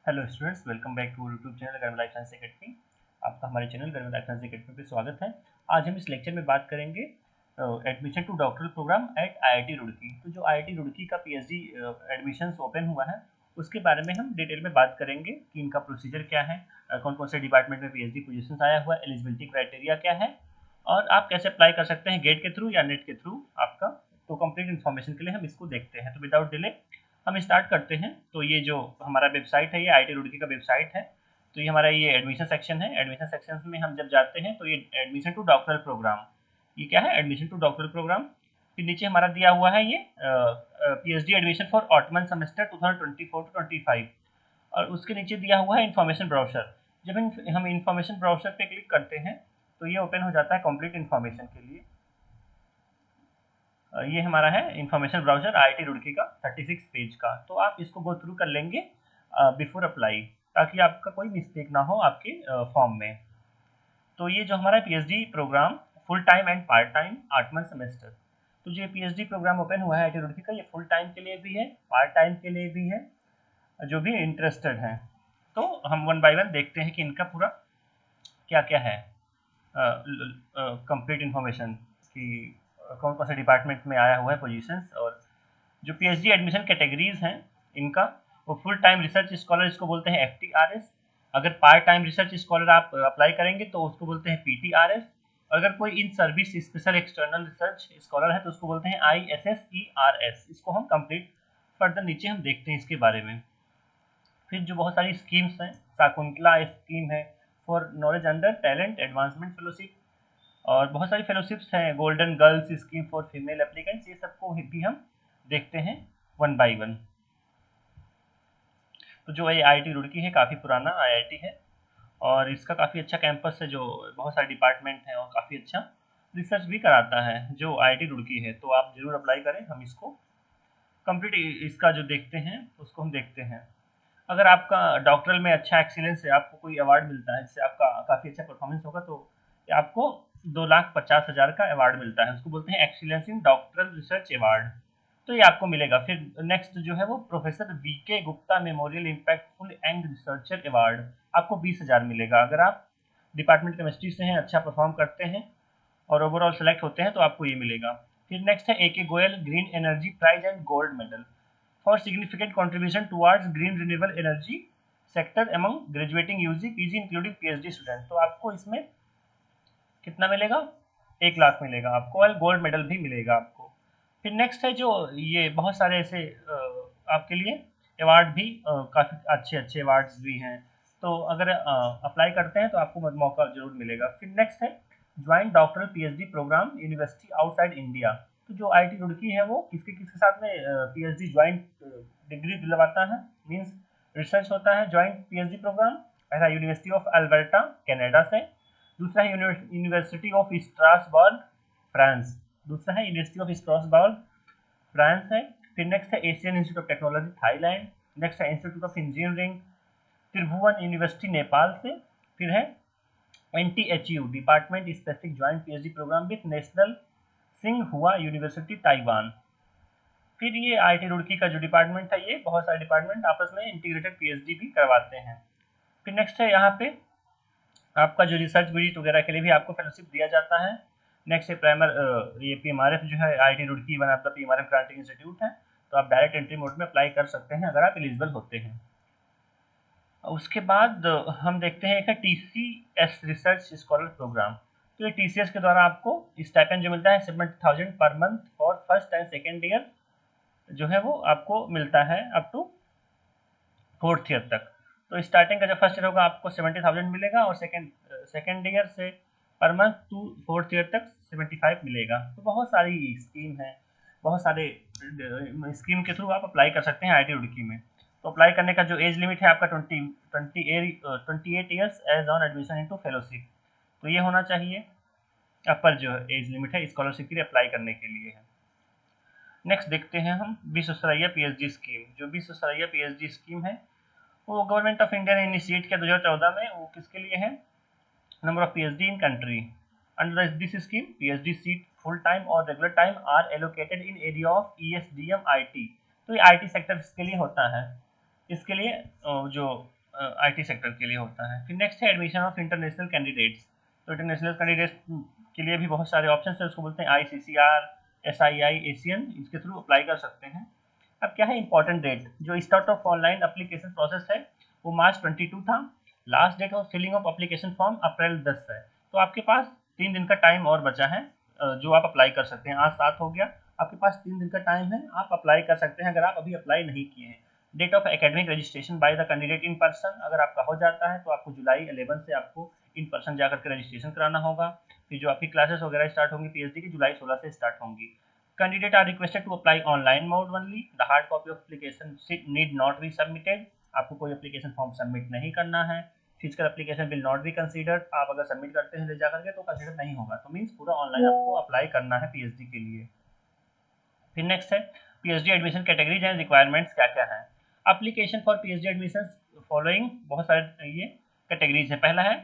Hello students, welcome back to YouTube channel गर्म life science academy. आपका हमारे channel गर्म लाइफ साइंस एकेडमी पे स्वागत है। आज हम इस लेक्चर में बात करेंगे admission to doctoral program at IIT Roorkee. तो जो आईआईटी रुड़की का पीएचडी एडमिशन्स ओपन हुआ है उसके बारे में हम डिटेल में बात करेंगे कि इनका प्रोसीजर क्या है, कौन कौन से डिपार्टमेंट में पीएचडी पोजीशंस आया हुआ है, एलिजिबिलिटी क्राइटेरिया क्या है और आप कैसे अप्लाई कर सकते हैं गेट के थ्रू या नेट के थ्रू आपका। तो कंप्लीट इन्फॉर्मेशन के लिए हम इसको देखते हैं। तो विदाउट डिले हम स्टार्ट करते हैं। तो ये जो हमारा वेबसाइट है ये आईआईटी रुड़की का वेबसाइट है। तो ये हमारा ये एडमिशन सेक्शन है। एडमिशन सेक्शन में हम जब जाते हैं तो ये एडमिशन टू डॉक्टरल प्रोग्राम, ये क्या है, एडमिशन टू डॉक्टरल प्रोग्राम। फिर नीचे हमारा दिया हुआ है ये PhD admission for ottoman semester 2024-25 और उसके नीचे दिया हुआ है इन्फॉर्मेशन ब्राउज़र। जब हम इन्फॉर्मेशन ब्राउज़र पे क्लिक करते हैं तो ये ओपन हो जाता है कंप्लीट इन्फॉर्मेशन के लिए। ये हमारा है इन्फॉर्मेशन ब्राउज़र आईआईटी रुड़की का 36 पेज का। तो आप इसको गो थ्रू कर लेंगे बिफोर अप्लाई, ताकि आपका कोई मिस्टेक ना हो आपके फॉर्म में। तो ये जो हमारा PhD program full time and part time 8 month semester, तो जो पीएचडी प्रोग्राम ओपन हुआ है आईआईटी रुड़की का, ये फुल टाइम के लिए भी है, पार्ट टाइम के लिए भी है, जो भी इंटरेस्टेड हैं। तो हम वन बाय वन देखते हैं कि इनका पूरा क्या क्या है, कंप्लीट इन्फॉर्मेशन कि कौन कौन से डिपार्टमेंट में आया हुआ है पोजीशंस। और जो पीएचडी एडमिशन कैटेगरीज हैं इनका, वो फुल टाइम रिसर्च स्कॉलर इसको बोलते हैं एफटीआरएस। अगर पार्ट टाइम रिसर्च स्कॉलर आप अप्लाई करेंगे तो उसको बोलते हैं पीटीआरएस। अगर कोई in service special external research scholar है तो उसको बोलते हैं आईएसएसईआरएस। इसको हम कंप्लीट फर्दर नीचे हम देखते हैं इसके बारे में। फिर जो बहुत सारी स्कीम्स हैं, शाकुंतला स्कीम है for knowledge under talent advancement fellowship, और बहुत सारी फेलोशिप्स हैं, golden girls scheme for female applicants. ये सबको भी हम देखते हैं वन बाय वन। तो जो ये आईआईटी रुड़की है काफ़ी पुराना आईआईटी है और इसका काफ़ी अच्छा कैंपस है, जो बहुत सारे डिपार्टमेंट हैं और काफ़ी अच्छा रिसर्च भी कराता है जो आईआईटी रुड़की है। तो आप ज़रूर अप्लाई करें। हम इसको कंप्लीट इसका जो देखते हैं उसको हम देखते हैं। अगर आपका डॉक्टरल में अच्छा एक्सीलेंस है, आपको कोई अवार्ड मिलता है जिससे आपका काफ़ी अच्छा परफॉर्मेंस होगा, तो आपको 2,50,000 का अवार्ड मिलता है। उसको बोलते हैं excellence in doctoral research award. तो ये आपको मिलेगा। फिर नेक्स्ट जो है वो professor BK Gupta memorial impactful and researcher award, आपको 20,000 मिलेगा। अगर आप डिपार्टमेंट केमिस्ट्री से हैं, अच्छा परफॉर्म करते हैं और ओवरऑल सेलेक्ट होते हैं तो आपको ये मिलेगा। फिर नेक्स्ट है A K Goyal green energy prize and gold medal for significant contribution towards green renewable energy sector among graduating UG PG including PhD student. तो आपको इसमें कितना मिलेगा, 1,00,000 मिलेगा आपको और गोल्ड मेडल भी मिलेगा आपको। फिर नेक्स्ट है जो ये बहुत सारे ऐसे आपके लिए अवार्ड भी, काफ़ी अच्छे अच्छे अवार्ड्स भी हैं। तो अगर अप्लाई करते हैं तो आपको मौका जरूर मिलेगा। फिर नेक्स्ट है joint doctoral PhD program university outside India. तो जो आईआईटी रुड़की है वो किसके किसके साथ में पीएचडी ज्वाइंट डिग्री दिलवाता है, मीन्स रिसर्च होता है ज्वाइंट पीएचडी प्रोग्राम। पहला यूनिवर्सिटी ऑफ अल्बर्टा कनाडा से, दूसरा है यूनिवर्सिटी ऑफ स्ट्रासबर्ग फ्रांस, दूसरा है यूनिवर्सिटी ऑफ स्ट्रासबर्ग फ्रांस है। फिर नेक्स्ट है Asian Institute of Technology Thailand, next है Institute of Engineering Tribhuvan University Nepal से। फिर है NTHU department specific joint PhD programme with National सिंघुआ यूनिवर्सिटी ताइवान। फिर ये आईआईटी रुड़की का जो डिपार्टमेंट है, ये बहुत सारे डिपार्टमेंट आपस में इंटीग्रेटेड पीएचडी भी करवाते हैं। फिर नेक्स्ट है यहाँ पे आपका जो रिसर्च विजिट वगैरह के लिए भी आपको फेलोशिप दिया जाता है। नेक्स्ट है ये पीएमआरएफ जो है IIT Roorkee one of the PMRF granting institute है। तो आप डायरेक्ट एंट्री मोड में अप्लाई कर सकते हैं अगर आप एलिजिबल होते हैं। उसके बाद हम देखते हैं एक है टीसीएस रिसर्च स्कॉलर प्रोग्राम। तो ये टीसीएस के द्वारा आपको स्टाइपेंड जो मिलता है 70,000 per month for first and second year, जो है वो आपको मिलता है अप टू 4th ईयर तक। तो स्टार्टिंग का जो फर्स्ट ईयर होगा आपको 70,000 मिलेगा और सेकेंड ईयर से per month to 4th year तक 75 मिलेगा। तो बहुत सारी स्कीम है, बहुत सारे स्कीम के थ्रू आप अप्लाई कर सकते हैं आईआईटी रुड़की में। तो अप्लाई करने का जो एज लिमिट है आपका 28 years age on admission into fellowship. तो ये होना चाहिए अपर जो एज लिमिट है स्कॉलरशिप के लिए अप्लाई करने के लिए है। नेक्स्ट देखते हैं हम विश्वेश्वरैया पीएचडी स्कीम। जो विश्वेश्वरैया पीएचडी स्कीम है वो गवर्नमेंट ऑफ इंडिया ने इनिशिएट किया 2014 में। वो किसके लिए है, number of PhD in country. Under this scheme PhD seat full time और regular time are allocated in area of ESDM IT. तो ये आईटी सेक्टर के लिए होता है। इसके लिए जो IT सेक्टर के लिए होता है। फिर नेक्स्ट है एडमिशन ऑफ इंटरनेशनल कैंडिडेट्स। तो इंटरनेशनल कैंडिडेट्स के लिए भी बहुत सारे ऑप्शन है, उसको बोलते हैं ICCR, SII, एशियन, इसके थ्रू अप्लाई कर सकते हैं। अब क्या है इंपॉर्टेंट डेट, जो start of online application process है वो मार्च 22 था। Last date of filling of application form April 10 है। तो आपके पास 3 दिन का टाइम और बचा है जो आप अप्लाई कर सकते हैं। आज 7 हो गया, आपके पास 3 दिन का टाइम है, आप अप्लाई कर सकते हैं अगर आप अभी अप्लाई नहीं किए हैं। Date of academic registration by the candidate in person, अगर आपका हो जाता है तो आपको जुलाई 11 से आपको इन पर्सन जाकर के रजिस्ट्रेशन कराना होगा। फिर जो आपकी क्लासेस वगैरह स्टार्ट होंगी PhD की जुलाई 16 से स्टार्ट होंगी। Candidate are requested to apply online mode only, the hard copy of application need not be submitted, आपको कोई एप्लीकेशन फॉर्म सबमिट नहीं करना है। Physical application will not be considered, आप अगर सबमिट करते हैं ले जाकर के तो कंसीडर नहीं होगा। तो मीन्स पूरा ऑनलाइन आपको अप्लाई करना है PhD के लिए। फिर नेक्स्ट है PhD admission categories and requirements क्या क्या है। Application for PhD admission following, बहुत सारे ये कैटेगरीज है। पहला है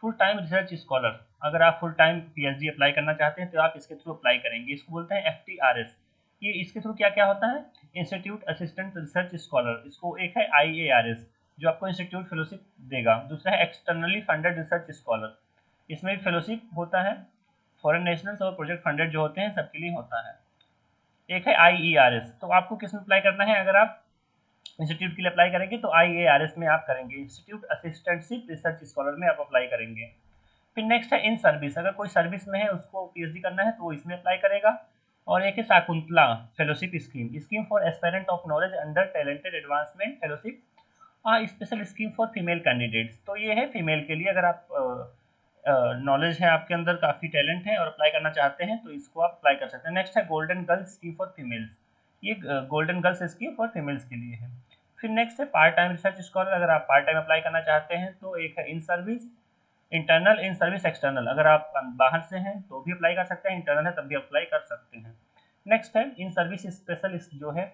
फुल टाइम रिसर्च स्कॉलर, अगर आप फुल टाइम PhD अप्लाई करना चाहते हैं तो आप इसके थ्रू अप्लाई करेंगे, इसको बोलते हैं FTRS। ये इसके थ्रू क्या क्या होता है, इंस्टीट्यूट असिस्टेंट रिसर्च स्कॉलर, इसको एक है IARS जो आपको इंस्टीट्यूट फेलोशिप देगा। दूसरा है एक्सटर्नली फंडेड रिसर्च स्कॉलर, इसमें भी फेलोशिप होता है, फॉरेन नेशनल्स और प्रोजेक्ट फंडेड जो होते हैं सबके लिए होता है। एक है IERS, तो आपको किस में अप्लाई करना है, अगर आप इंस्टीट्यूट के लिए अप्लाई करेंगे तो IARS में आप करेंगे, इंस्टीट्यूट असिस्टेंटशिप रिसर्च स्कॉलर में आप अप्लाई करेंगे। फिर नेक्स्ट है इन सर्विस, अगर कोई सर्विस में है उसको PhD करना है तो वो इसमें अप्लाई करेगा। और एक है Shakuntala fellowship scheme, scheme for aspirant of knowledge under talented advancement fellowship, special scheme for female candidates. तो ये है फीमेल के लिए, अगर आप नॉलेज है आपके अंदर, काफ़ी टैलेंट है और अप्लाई करना चाहते हैं तो इसको आप अप्लाई कर सकते हैं। नेक्स्ट है golden girls scheme for females, ये golden girls scheme for females के लिए है। फिर नेक्स्ट है पार्ट टाइम रिसर्च स्कॉलर, अगर आप पार्ट टाइम अप्लाई करना चाहते हैं तो एक है in service, internal, in service, external, अगर आप बाहर से हैं तो भी अप्लाई कर सकते हैं, इंटरनल है तब भी अप्लाई कर सकते हैं। नेक्स्ट है इन सर्विस स्पेशलिस्ट जो है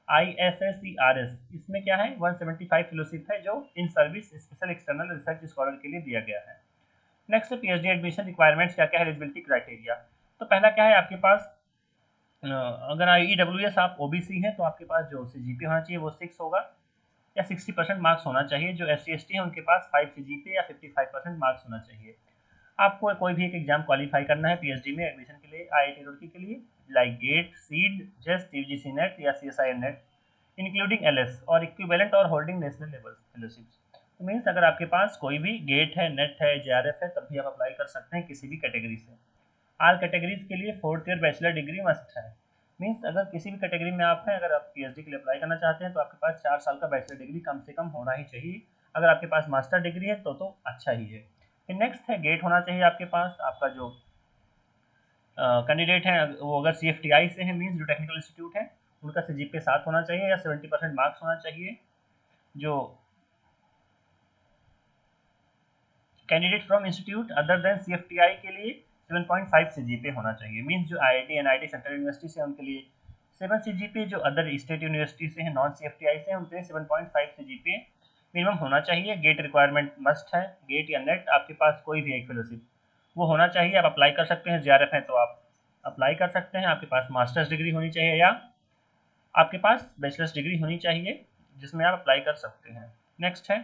ISSERS, इसमें क्या है 175 फेलोशिप है जो in service special external research scholar के लिए दिया गया है। नेक्स्ट PhD एडमिशन रिक्वायरमेंट्स क्या क्या है, एलिजिबिलिटी क्राइटेरिया। तो पहला क्या है आपके पास, अगर IEWS आप OBC हैं तो आपके पास जो CGPA होना चाहिए वो 6 होगा या 60% मार्क्स होना चाहिए। जो SC/ST है उनके पास 5 CGPA या 55% मार्क्स होना चाहिए। आपको कोई भी एक एग्जाम क्वालिफाई करना है PhD में एडमिशन के लिए IIT रुड़की के लिए, like get, seed, just, UGC net या CSIR नेट इंक्लूडिंग LS और इक्विवेलेंट और होल्डिंग नेशनल लेवल फेलोशिप्स। तो मीन्स अगर आपके पास कोई भी गेट है, नेट है, JRF है तब भी आप अप्लाई कर सकते हैं किसी भी कैटेगरी से। आल कैटेगरीज के लिए 4th year bachelor degree must है। मीन्स अगर किसी भी कैटेगरी में आप हैं, अगर आप PhD के लिए अप्लाई करना चाहते हैं तो आपके पास 4 साल का बैचलर डिग्री कम से कम होना ही चाहिए। अगर आपके पास मास्टर डिग्री है तो अच्छा ही है। फिर नेक्स्ट है गेट होना चाहिए आपके पास, आपका जो कैंडिडेट है वो अगर CFTI से है, मीन्स जो टेक्निकल इंस्टीट्यूट है उनका CGPA 7 होना चाहिए या 70% मार्क्स होना चाहिए। जो candidate from institute other than CFTI के लिए 7.5 CGPA होना चाहिए। मीन्स जो IIT NIT सेंट्रल यूनिवर्सिटी से उनके लिए 7 CGPA, जो अदर स्टेट यूनिवर्सिटी से हैं नॉन CFTI से उनके लिए 7.5 CGPA मिनिमम होना चाहिए। गेट रिक्वायरमेंट मस्ट है, गेट या नेट आपके पास कोई भी एक फेलोशिप वो होना चाहिए, आप अप्लाई कर सकते हैं। JRF है तो आप अप्लाई कर सकते हैं। आपके पास मास्टर्स डिग्री होनी चाहिए या आपके पास बैचलर्स डिग्री होनी चाहिए जिसमें आप अप्लाई कर सकते हैं। नेक्स्ट है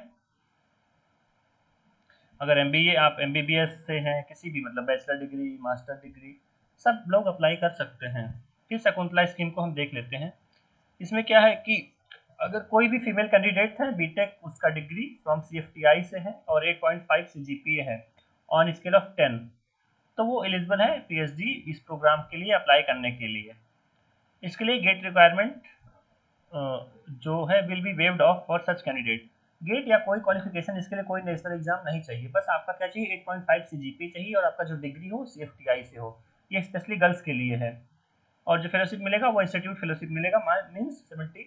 अगर MBA आप MBBS से हैं, किसी भी मतलब बैचलर डिग्री, मास्टर डिग्री, सब लोग अप्लाई कर सकते हैं। फिर शकुंतला स्कीम को हम देख लेते हैं। इसमें क्या है कि अगर कोई भी फीमेल कैंडिडेट है बीटेक, उसका डिग्री फ्रॉम CFTI से है और 8.5 CGPA है ऑन स्केल ऑफ 10, तो वो एलिजिबल है PhD इस प्रोग्राम के लिए अप्लाई करने के लिए। इसके लिए गेट रिक्वायरमेंट जो है will be waived off for such candidate. GATE या कोई क्वालिफिकेशन इसके लिए कोई नेशनल एग्जाम नहीं चाहिए, बस आपका क्या चाहिए 8.5 CGPA चाहिए और आपका जो डिग्री हो CFTI से हो। ये स्पेशली गर्ल्स के लिए है। और जो फेलोशिप मिलेगा वो इंस्टीट्यूट फेलोशिप मिलेगा, मीन्स 70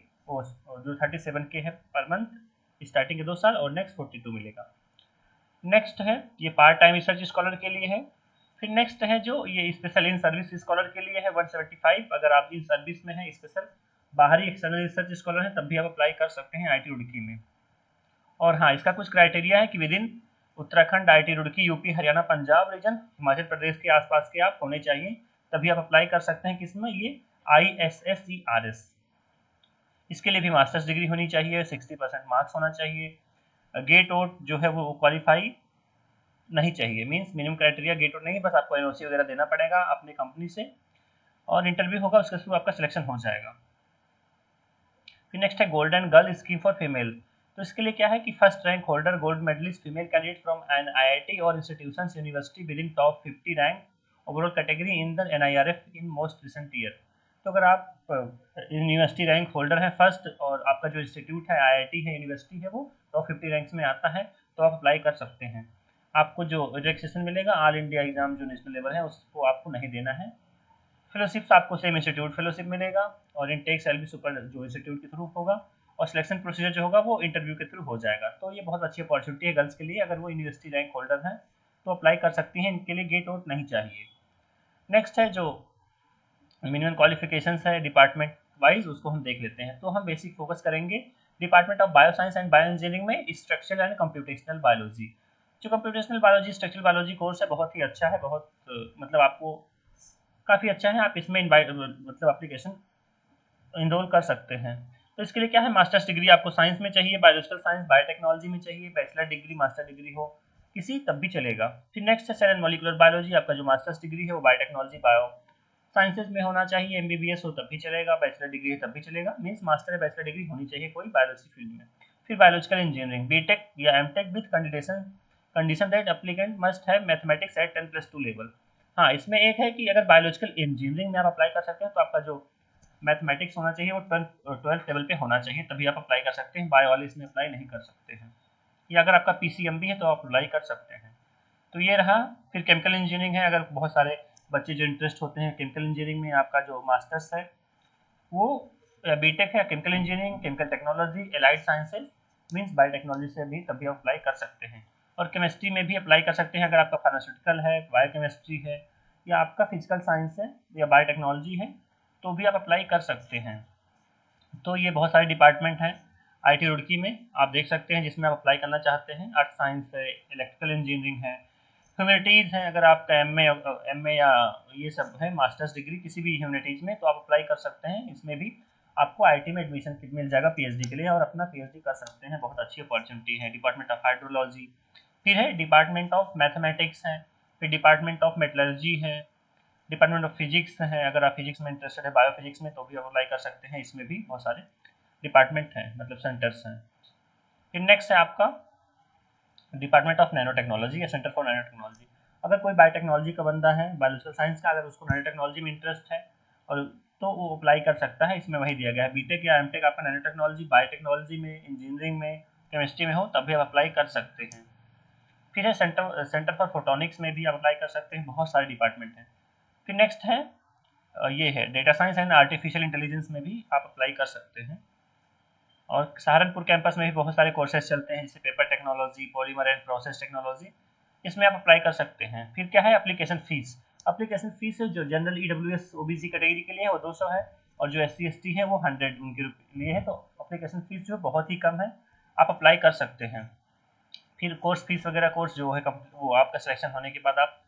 जो 37 के है पर मंथ स्टार्टिंग के 2 साल और नेक्स्ट 42 मिलेगा। नेक्स्ट है ये पार्ट टाइम रिसर्च स्कॉलर के लिए है। फिर नेक्स्ट है जो ये स्पेशल इन सर्विस स्कॉलर के लिए है 175, अगर आप इन सर्विस में हैं, स्पेशल बाहरी एक्सटर्नल रिसर्च स्कॉलर हैं तब भी आप अप्लाई कर सकते हैं IIT रुड़की में। और हाँ, इसका कुछ क्राइटेरिया है कि within Uttarakhand, IIT Roorkee, UP, Haryana, Punjab region, Himachal Pradesh के आसपास के आप होने चाहिए तभी आप अप्लाई कर सकते हैं। किसमें, ये ISSERS। इसके लिए भी मास्टर्स डिग्री होनी चाहिए, 60% मार्क्स होना चाहिए। गेट आउट जो है वो क्वालिफाई नहीं चाहिए, means minimum criteria get out नहीं, बस आपको एनओसी वगैरह देना पड़ेगा अपनी कंपनी से और इंटरव्यू होगा, उसके थ्रू आपका सिलेक्शन हो जाएगा। फिर नेक्स्ट है golden girl scheme for female. तो इसके लिए क्या है कि first rank holder gold medallist female candidate from an IIT और institutions university within top 50 rank overall category in the NIRF in most recent year. तो अगर आप यूनिवर्सिटी रैंक होल्डर है फर्स्ट और आपका जो इंस्टीट्यूट है आईआईटी है यूनिवर्सिटी है वो टॉप 50 रैंक्स में आता है तो आप अप्लाई कर सकते हैं। आपको जो रजिस्ट्रेशन मिलेगा ऑल इंडिया एग्जाम जो नेशनल लेवल है उसको आपको नहीं देना है। फेलोशिप आपको सेम इंस्टीट्यूट फेलोशिप मिलेगा और इनटेक सैलरी सुपर जो इंस्टीट्यूट के थ्रू होगा और सिलेक्शन प्रोसीजर जो होगा वो इंटरव्यू के थ्रू हो जाएगा। तो ये बहुत अच्छी अपॉर्चुनिटी है गर्ल्स के लिए, अगर वो यूनिवर्सिटी रैंक होल्डर हैं तो अप्लाई कर सकती हैं, इनके लिए गेट आउट नहीं चाहिए। नेक्स्ट है जो मिनिमम क्वालिफिकेशंस है डिपार्टमेंट वाइज उसको हम देख लेते हैं। तो हम बेसिक फोकस करेंगे department of bio science and bio engineering में स्ट्रक्चरल एंड कंप्यूटेशनल बायोलॉजी। जो computational biology structural biology course है बहुत ही अच्छा है, बहुत मतलब आपको काफ़ी अच्छा है, आप इसमें मतलब एप्लीकेशन इनरोल कर सकते हैं। तो इसके लिए क्या है मास्टर्स डिग्री आपको साइंस में चाहिए, बायोलॉजिकल साइंस बायोटेक्नोलॉजी में चाहिए, बैचलर डिग्री मास्टर डिग्री हो किसी तब भी चलेगा। फिर नेक्स्ट है सेल एंड मॉलिक्यूलर बायोलॉजी, आपका जो मास्टर्स डिग्री है वो बायोटेक्नोलॉजी बायो साइंसेज में होना चाहिए, एमबीबीएस हो तब भी चलेगा, बैचलर डिग्री है तब भी चलेगा, मीन्स मास्टर या बैचलर डिग्री होनी चाहिए कोई बायोलॉजी फील्ड में। फिर बायोलॉजिकल इंजीनियरिंग बीटेक या MTech with condition that applicant must have mathematics at 10+2 level. हाँ, इसमें एक है कि अगर बायोलॉजिकल इंजीनियरिंग में आप अप्लाई कर सकते हैं तो आपका जो मैथमेटिक्स होना चाहिए वो 12th लेवल पे होना चाहिए, तभी आप अप्लाई कर सकते हैं, बायो वाले इसमें अप्लाई नहीं कर सकते हैं। या अगर आपका पीसीएम भी है तो आप अप्लाई कर सकते हैं। तो ये रहा। फिर केमिकल इंजीनियरिंग है, अगर बहुत सारे बच्चे जो इंटरेस्ट होते हैं केमिकल इंजीनियरिंग में, आपका जो मास्टर्स है वो बीटेक है chemical engineering, chemical technology, allied sciences means biotechnology से भी तभी आप अप्लाई कर सकते हैं। और केमिस्ट्री में भी अप्लाई कर सकते हैं, अगर आपका फार्मास्यूटिकल है, बायोकेमिस्ट्री है या आपका फिजिकल साइंस है या बायोटेक्नोलॉजी है तो भी आप अप्लाई कर सकते हैं। तो ये बहुत सारे डिपार्टमेंट हैं आईटी रुड़की में, आप देख सकते हैं जिसमें आप अप्लाई करना चाहते हैं। अर्थ साइंस है, इलेक्ट्रिकल इंजीनियरिंग है, ह्यूमैनिटीज़ हैं, अगर आपका एमए या ये सब है मास्टर्स डिग्री किसी भी ह्यूमैनिटीज़ में तो आप अप्लाई कर सकते हैं, इसमें भी आपको आईटी में एडमिशन मिल जाएगा पीएचडी के लिए और अपना पीएचडी कर सकते हैं, बहुत अच्छी अपॉर्चुनिटी है। डिपार्टमेंट ऑफ हाइड्रोलॉजी, फिर है डिपार्टमेंट ऑफ मैथमेटिक्स है, फिर डिपार्टमेंट ऑफ मेटलर्जी है, डिपार्टमेंट ऑफ फिजिक्स है, अगर आप फिजिक्स में इंटरेस्टेड है बायोफिजिक्स में तो भी अप्लाई कर सकते हैं, इसमें भी बहुत सारे डिपार्टमेंट हैं मतलब सेंटर्स हैं। फिर नेक्स्ट है आपका डिपार्टमेंट ऑफ नैनो टेक्नोलॉजी या सेंटर फॉर नैनो टेक्नोलॉजी। अगर कोई बायोटेक्नोलॉजी का बंदा है बायोलॉजिकल साइंस का, अगर उसको नैनो टेक्नोलॉजी में इंटरेस्ट है और तो वो अप्लाई कर सकता है, इसमें वही दिया गया है बीटेक या एमटेक आपका नैनो टेक्नोलॉजी बायोटेक्नोलॉजी में, इंजीनियरिंग में, केमिस्ट्री में हो तभी आप अप्लाई कर सकते हैं। फिर है सेंटर फॉर फोटोनिक्स में भी आप अप्लाई कर सकते हैं, बहुत सारे डिपार्टमेंट हैं। फिर नेक्स्ट है ये है data science and artificial intelligence में भी आप अप्लाई कर सकते हैं। और सहारनपुर कैंपस में भी बहुत सारे कोर्सेज चलते हैं जैसे paper technology, polymer and process technology, इसमें आप अप्लाई कर सकते हैं। फिर क्या है एप्लीकेशन फीस, एप्लीकेशन फीस जो जनरल ईडब्ल्यूएस ओबीसी कैटेगरी के लिए है वो 200 है और जो एससी एसटी है वो 100 उनके लिए है, तो एप्लीकेशन फीस जो बहुत ही कम है, आप अप्लाई कर सकते हैं। फिर कोर्स फीस वगैरह कोर्स जो है वो आपका सिलेक्शन होने के बाद आप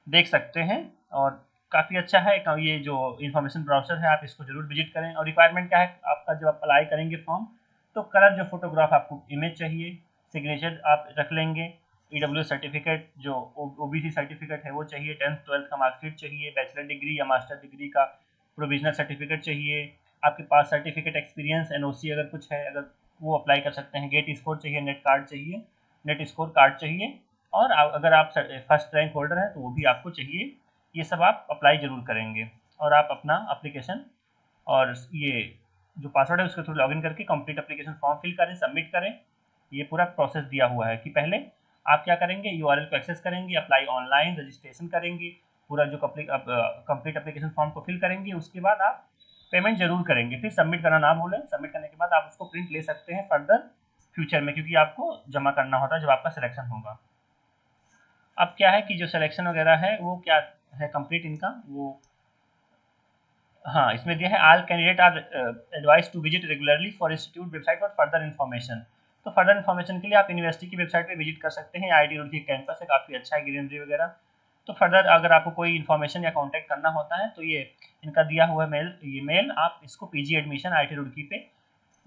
देख सकते हैं और काफ़ी अच्छा है। ये जो इन्फॉर्मेशन ब्राउज़र है आप इसको जरूर विजिट करें। और रिक्वायरमेंट क्या है आपका, जब आप अप्लाई करेंगे फॉर्म तो कलर जो फोटोग्राफ आपको इमेज चाहिए, सिग्नेचर आप रख लेंगे, ईडब्ल्यू सर्टिफिकेट जो ओबीसी सर्टिफिकेट है वो चाहिए, 10th 12th का मार्कशीट चाहिए, बैचलर डिग्री या मास्टर डिग्री का प्रोविजनल सर्टिफिकेट चाहिए, आपके पास सर्टिफिकेट एक्सपीरियंस एनओसी अगर कुछ है अगर वो अप्लाई कर सकते हैं, गेट स्कोर चाहिए, नेट कार्ड चाहिए, नेट स्कोर कार्ड चाहिए, और अगर आप फर्स्ट रैंक होल्डर हैं तो वो भी आपको चाहिए। ये सब आप अप्लाई ज़रूर करेंगे और आप अपना एप्लीकेशन और ये जो पासवर्ड है उसके थ्रू लॉगिन करके कंप्लीट एप्लीकेशन फॉर्म फिल करें, सबमिट करें। ये पूरा प्रोसेस दिया हुआ है कि पहले आप क्या करेंगे, यूआरएल को एक्सेस करेंगे, अप्लाई ऑनलाइन रजिस्ट्रेशन करेंगे, पूरा जो कंप्लीट एप्लीकेशन फॉर्म को फिल करेंगे, उसके बाद आप पेमेंट जरूर करेंगे। फिर सबमिट करना ना भूलें, सबमिट करने के बाद आप उसको प्रिंट ले सकते हैं फर्दर फ्यूचर में, क्योंकि आपको जमा करना होता है जब आपका सिलेक्शन होगा। अब क्या है कि जो सिलेक्शन वगैरह है वो क्या है कंप्लीट इनका वो, हाँ इसमें दिया है all candidate are advise to visit regularly for institute website for further information. तो फर्दर इन्फॉर्मेशन के लिए आप यूनिवर्सिटी की वेबसाइट पे विजिट कर सकते हैं, आईआईटी रुड़की कैंपस है, काफ़ी अच्छा है, ग्रीनरी वगैरह। तो फर्दर अगर आपको कोई इन्फॉर्मेशन या कॉन्टैक्ट करना होता है तो ये इनका दिया हुआ मेल, ये मेल आप इसको पीजी एडमिशन आईआईटी रुड़की पे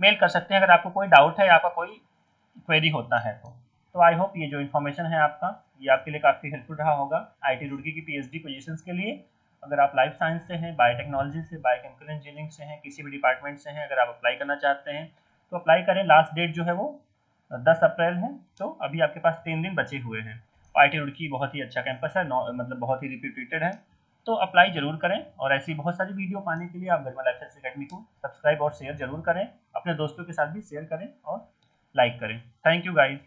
मेल कर सकते हैं अगर आपको कोई डाउट है या आपका कोई क्वेरी होता है तो आई होप ये जो इन्फॉर्मेशन है आपका ये आपके लिए काफ़ी हेल्पफुल रहा होगा आईटी रुड़की की पीएचडी पोजीशंस के लिए। अगर आप लाइफ साइंस से हैं, बायोटेक्नोलॉजी से, बायोकेमिकल इंजीनियरिंग से हैं, किसी भी डिपार्टमेंट से हैं, अगर आप अप्लाई करना चाहते हैं तो अप्लाई करें। लास्ट डेट जो है वो 10 अप्रैल है, तो अभी आपके पास 3 दिन बचे हुए हैं। आईटी रुड़की बहुत ही अच्छा कैंपस है, मतलब बहुत ही रिप्यूटेड है, तो अप्लाई जरूर करें। और ऐसी बहुत सारी वीडियो पाने के लिए आप गरिमा लाइफ साइंस अकेडमी को सब्सक्राइब और शेयर जरूर करें, अपने दोस्तों के साथ भी शेयर करें और लाइक करें। Thank you guys.